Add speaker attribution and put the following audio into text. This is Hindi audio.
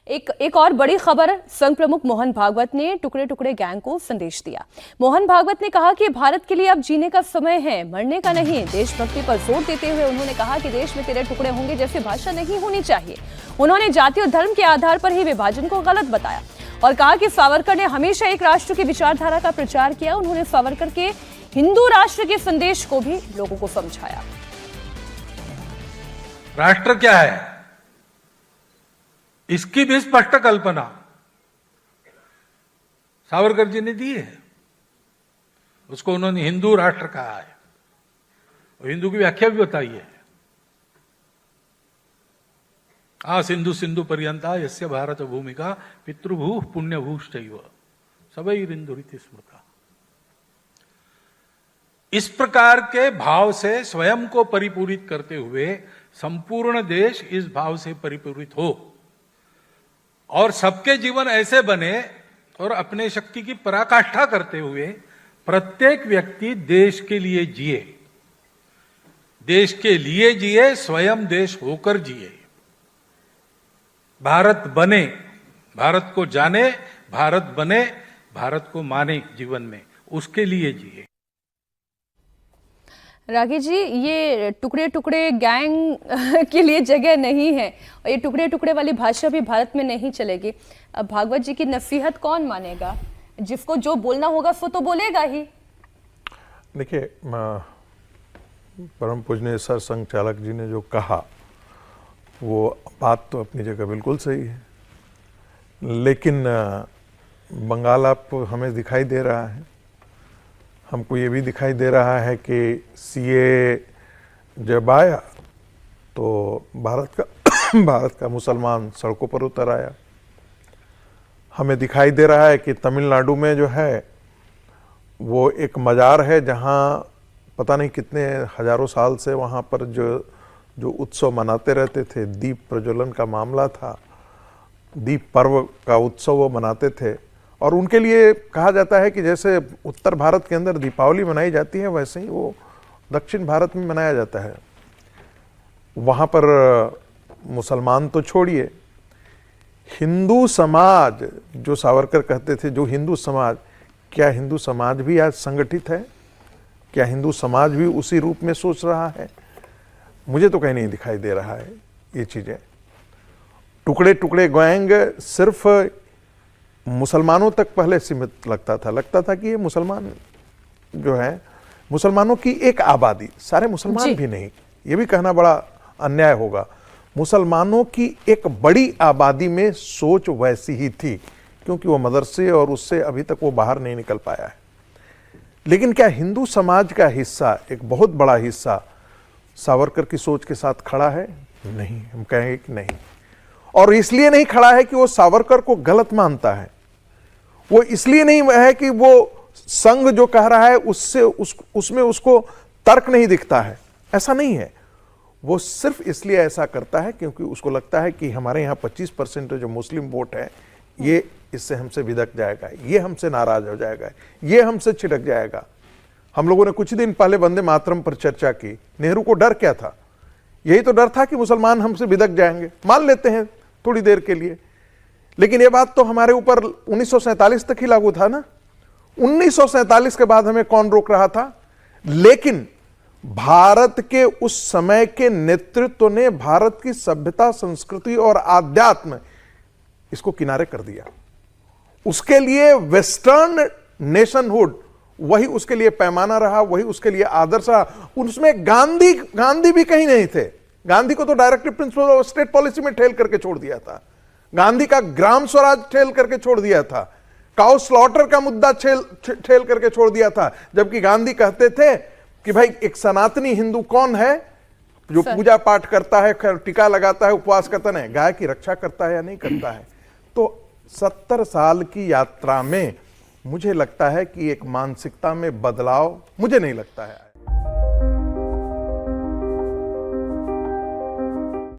Speaker 1: एक और बड़ी खबर, संघ प्रमुख मोहन भागवत ने टुकड़े टुकड़े गैंग को संदेश दिया। मोहन भागवत ने कहा कि भारत के लिए अब जीने का समय है, मरने का नहीं। देशभक्ति पर जोर देते हुए उन्होंने कहा कि देश में तेरे टुकड़े होंगे जैसी भाषा नहीं होनी चाहिए। उन्होंने जाति और धर्म के आधार पर ही विभाजन को गलत बताया और कहा कि सावरकर ने हमेशा एक राष्ट्र की विचारधारा का प्रचार किया। उन्होंने सावरकर के हिंदू राष्ट्र के संदेश को भी लोगों को समझाया।
Speaker 2: राष्ट्र क्या है, इसकी भी स्पष्ट कल्पना सावरकर जी ने दी है। उसको उन्होंने हिंदू राष्ट्र कहा है और हिंदू की व्याख्या भी बताई है। सिंधु सिंधु पर्यंता यस्य भारत भूमिका पितृभू पुण्यभूश्चैव सबैरिंदुरिति स्मृता। इस प्रकार के भाव से स्वयं को परिपूरित करते हुए संपूर्ण देश इस भाव से परिपूरित हो और सबके जीवन ऐसे बने और अपने शक्ति की पराकाष्ठा करते हुए प्रत्येक व्यक्ति देश के लिए जिए, देश के लिए जिए, स्वयं देश होकर जिए। भारत बने, भारत को जाने, भारत बने, भारत को माने जीवन में, उसके लिए जिए।
Speaker 1: रागी जी, ये टुकड़े टुकड़े गैंग के लिए जगह नहीं है और ये टुकड़े टुकड़े वाली भाषा भी भारत में नहीं चलेगी। अब भागवत जी की नसीहत कौन मानेगा? जिसको जो बोलना होगा सो तो बोलेगा ही।
Speaker 3: देखिए, परम पूजनीय सर संघ चालक जी ने जो कहा वो बात तो अपनी जगह बिल्कुल सही है, लेकिन बंगाल आप हमें दिखाई दे रहा है, हमको ये भी दिखाई दे रहा है कि सीए जब आया तो भारत का मुसलमान सड़कों पर उतर आया। हमें दिखाई दे रहा है कि तमिलनाडु में जो है वो एक मज़ार है जहाँ पता नहीं कितने हजारों साल से वहाँ पर जो उत्सव मनाते रहते थे, दीप प्रज्वलन का मामला था, दीप पर्व का उत्सव वो मनाते थे। और उनके लिए कहा जाता है कि जैसे उत्तर भारत के अंदर दीपावली मनाई जाती है वैसे ही वो दक्षिण भारत में मनाया जाता है। वहाँ पर मुसलमान तो छोड़िए, हिंदू समाज जो सावरकर कहते थे, जो हिंदू समाज, क्या हिंदू समाज भी आज संगठित है? क्या हिंदू समाज भी उसी रूप में सोच रहा है? मुझे तो कहीं नहीं दिखाई दे रहा है ये चीज़ें। टुकड़े टुकड़े गैंग सिर्फ मुसलमानों तक पहले सीमित लगता था कि ये मुसलमान जो है, मुसलमानों की एक आबादी, सारे मुसलमान भी नहीं, ये भी कहना बड़ा अन्याय होगा। मुसलमानों की एक बड़ी आबादी में सोच वैसी ही थी क्योंकि वो मदरसे और उससे अभी तक वो बाहर नहीं निकल पाया है। लेकिन क्या हिंदू समाज का हिस्सा, एक बहुत बड़ा हिस्सा सावरकर की सोच के साथ खड़ा है? नहीं, हम कहेंगे कि नहीं। और इसलिए नहीं खड़ा है कि वो सावरकर को गलत मानता है, वो इसलिए नहीं है कि वो संघ जो कह रहा है उसमें उसको तर्क नहीं दिखता है, ऐसा नहीं है। वो सिर्फ इसलिए ऐसा करता है क्योंकि उसको लगता है कि हमारे यहाँ 25% जो मुस्लिम वोट है ये इससे हमसे विदक जाएगा, ये हमसे नाराज हो जाएगा, ये हमसे छिटक जाएगा। हम लोगों ने कुछ दिन पहले वंदे मातरम पर चर्चा की। नेहरू को डर क्या था? यही तो डर था कि मुसलमान हमसे विदक जाएंगे। मान लेते हैं थोड़ी देर के लिए, लेकिन ये बात तो हमारे ऊपर 1947 तक ही लागू था ना। 1947 के बाद हमें कौन रोक रहा था? लेकिन भारत के उस समय के नेतृत्व ने भारत की सभ्यता, संस्कृति और आध्यात्म इसको किनारे कर दिया। उसके लिए वेस्टर्न नेशनहुड वही उसके लिए पैमाना रहा, वही उसके लिए आदर्श रहा। उसमें गांधी भी कहीं नहीं थे। गांधी को तो directive principle of state policy में ठेल करके छोड़ दिया था। गांधी का ग्राम स्वराज ठेल करके छोड़ दिया था। काउ स्लॉटर का मुद्दा ठेल करके छोड़ दिया था। जबकि गांधी कहते थे कि भाई एक सनातनी हिंदू कौन है? जो पूजा पाठ करता है, टीका लगाता है, उपवास करता है, गाय की रक्षा करता है या नहीं करता है। तो 70 साल की यात्रा में मुझे लगता है कि एक मानसिकता में बदलाव मुझे नहीं लगता है।